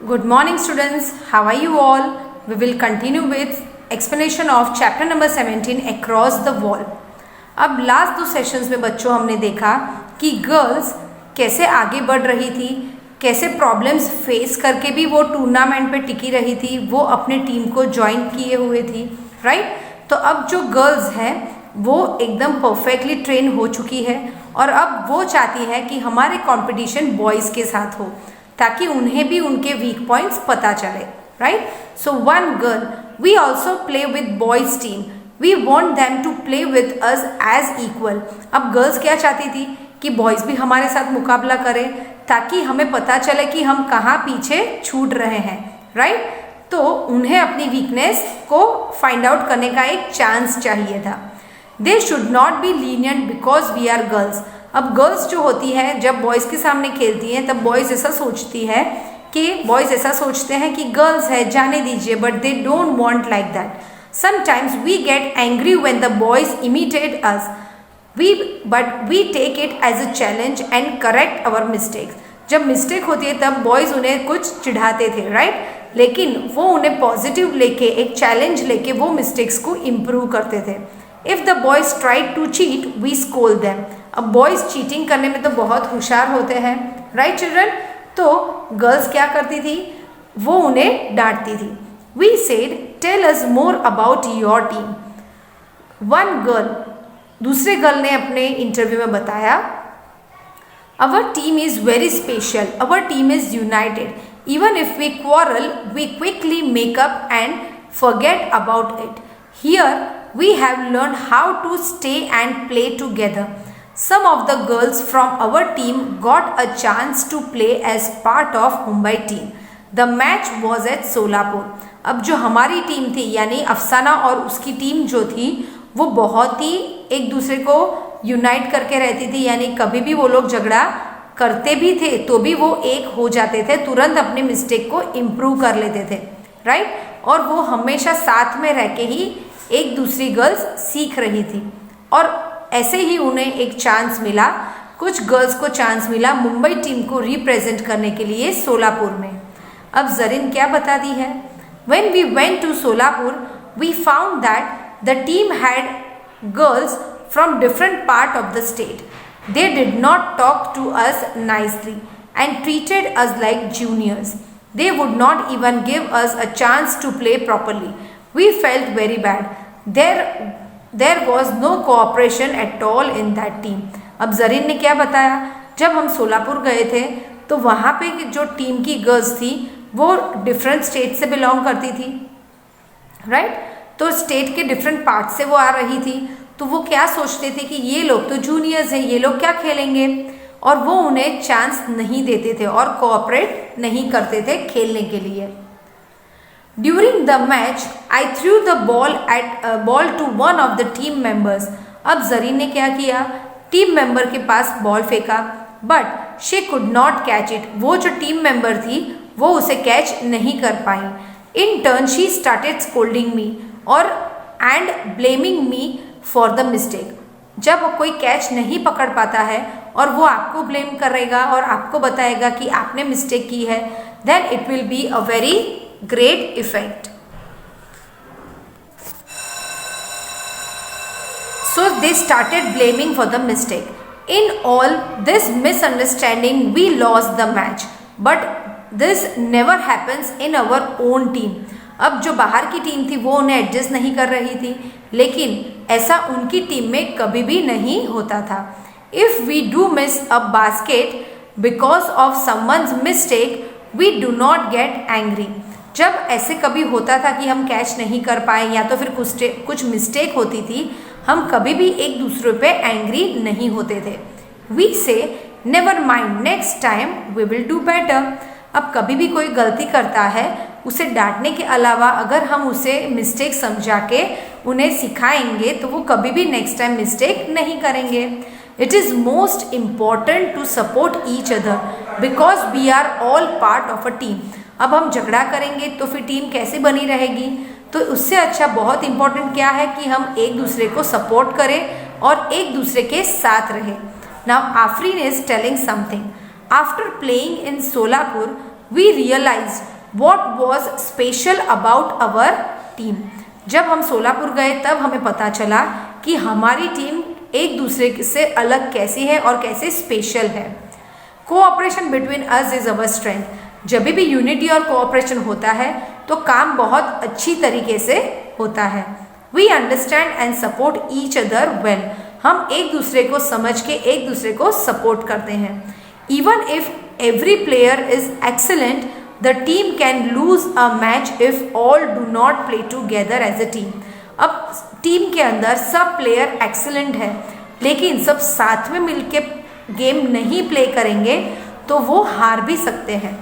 Good morning students, how are you all? We will continue with explanation of chapter number 17 across the wall. अब last 2 sessions में बच्चों हमने देखा कि girls कैसे आगे बढ़ रही थी, कैसे प्रॉब्लम्स फेस करके भी वो टूर्नामेंट पे टिकी रही थी, वो अपने टीम को ज्वाइन किए हुए थी, राइट। तो अब जो गर्ल्स हैं वो एकदम परफेक्टली ट्रेन हो चुकी है और अब वो चाहती है कि हमारे कंपटीशन बॉयज़ के साथ हो ताकि उन्हें भी उनके वीक पॉइंट्स पता चले, right. So one girl, we also play with boys team, we want them to play with us as equal. अब गर्ल्स क्या चाहती थी कि बॉयज़ भी हमारे साथ मुकाबला करें ताकि हमें पता चले कि हम कहाँ पीछे छूट रहे हैं, राइट। तो उन्हें अपनी वीकनेस को फाइंड आउट करने का एक चांस चाहिए था। They should not be lenient because we are girls. अब गर्ल्स जो होती हैं जब बॉयज़ के सामने खेलती हैं तब बॉयज़ ऐसा सोचते हैं कि गर्ल्स है जाने दीजिए, but they don't want like that. Sometimes we get angry when the boys imitate us, but we take it as a challenge and correct our mistakes. जब मिस्टेक होती है तब बॉयज़ उन्हें कुछ चिढ़ाते थे, राइट, लेकिन वो उन्हें पॉजिटिव लेके, एक चैलेंज लेके वो मिस्टेक्स को इम्प्रूव करते थे। If the boys tried to cheat we scolded them. अब बॉयज़ चीटिंग करने में तो बहुत होशियार होते हैं, राइट चिल्ड्रन। तो गर्ल्स क्या करती थी, वो उन्हें डांटती थी। We said tell us more about your team. One girl, दूसरे गर्ल ने अपने इंटरव्यू में बताया, our team is very special, our team is united, even if we quarrel we quickly make up and forget about it. Here we have learned how to stay and play together. Some of the girls from our team got a chance to play as part of Mumbai team. The match was at Solapur. अब जो हमारी team थी यानी अफसाना और उसकी team जो थी वो बहुत ही एक दूसरे को यूनाइट करके रहती थी, यानी कभी भी वो लोग झगड़ा करते भी थे तो भी वो एक हो जाते थे, तुरंत अपने मिस्टेक को इम्प्रूव कर लेते थे, राइट। और वो हमेशा साथ में रह के ही एक दूसरी गर्ल्स सीख रही थी और ऐसे ही उन्हें एक चांस मिला, कुछ गर्ल्स को चांस मिला मुंबई टीम को रिप्रेजेंट करने के लिए सोलापुर में। अब जरीन क्या बताती है, when we went to Solapur we found that the team had girls from different part of the state. They did not talk to us nicely and treated us like juniors. They would not even give us a chance to play properly. We felt very bad. There was no cooperation at all in that team. अब जरीन ने क्या बताया, जब हम सोलापुर गए थे तो वहाँ पे जो टीम की गर्ल्स थी वो डिफरेंट स्टेट से बिलोंग करती थी, राइट। तो स्टेट के डिफरेंट पार्ट से वो आ रही थी, तो वो क्या सोचते थे कि ये लोग तो जूनियर्स हैं, ये लोग क्या खेलेंगे, और वो उन्हें चांस नहीं देते थे और कोऑपरेट नहीं करते थे खेलने के लिए। During the match, I threw the ball to one of the team members. अब जरीन ने क्या किया, टीम मेंबर के पास बॉल फेंका, but she could not catch it. वो जो टीम मेंबर थी वो उसे कैच नहीं कर पाई। In turn, she started scolding me and blaming me for the mistake. जब कोई कैच नहीं पकड़ पाता है और वो आपको ब्लेम करेगा और आपको बताएगा कि आपने मिस्टेक की है, then it will be a very great effect. So they started blaming for the mistake. In all this misunderstanding we lost the match, but this never happens in our own team. अब जो बाहर की team थी वो उन्हें adjust नहीं कर रही थी, लेकिन ऐसा उनकी टीम में कभी भी नहीं होता था। If we do miss a basket because of someone's mistake, we do not get angry. जब ऐसे कभी होता था कि हम कैच नहीं कर पाए या तो फिर कुछ मिस्टेक होती थी, हम कभी भी एक दूसरे पे एंग्री नहीं होते थे। We say never mind, next time we will do better. अब कभी भी कोई गलती करता है, उसे डांटने के अलावा अगर हम उसे मिस्टेक समझा के उन्हें सिखाएंगे तो वो कभी भी नेक्स्ट टाइम मिस्टेक नहीं करेंगे। It is most important to support each other because we are all part of a team. अब हम झगड़ा करेंगे तो फिर टीम कैसे बनी रहेगी, तो उससे अच्छा बहुत इम्पॉर्टेंट क्या है कि हम एक दूसरे को सपोर्ट करें और एक दूसरे के साथ रहें। Now Afreen is telling something, after playing in Solapur we realised what was special about our team. जब हम सोलापुर गए तब हमें पता चला कि हमारी टीम एक दूसरे से अलग कैसी है और कैसे स्पेशल है। Cooperation between us is our strength. जब भी यूनिटी और कोऑपरेशन होता है तो काम बहुत अच्छी तरीके से होता है। We understand and support each other well. हम एक दूसरे को समझ के एक दूसरे को सपोर्ट करते हैं। Even if every player is excellent, the team can lose a match if all do not play together as a team. अब टीम के अंदर सब प्लेयर एक्सेलेंट है, लेकिन सब साथ में मिलके गेम नहीं प्ले करेंगे तो वो हार भी सकते हैं।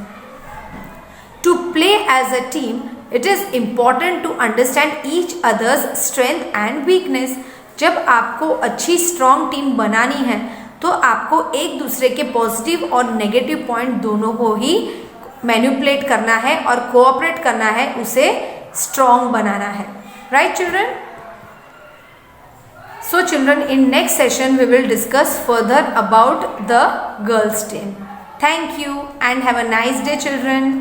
To play as a team, it is important to understand each others strength and weakness. जब आपको अच्छी स्ट्रॉन्ग टीम बनानी है तो आपको एक दूसरे के पॉजिटिव और नेगेटिव पॉइंट दोनों को ही मैनिपुलेट करना है और कोऑपरेट करना है, उसे स्ट्रॉन्ग बनाना है। Right children? So children, in next session we will discuss further about the girls team. Thank you and have a nice day children.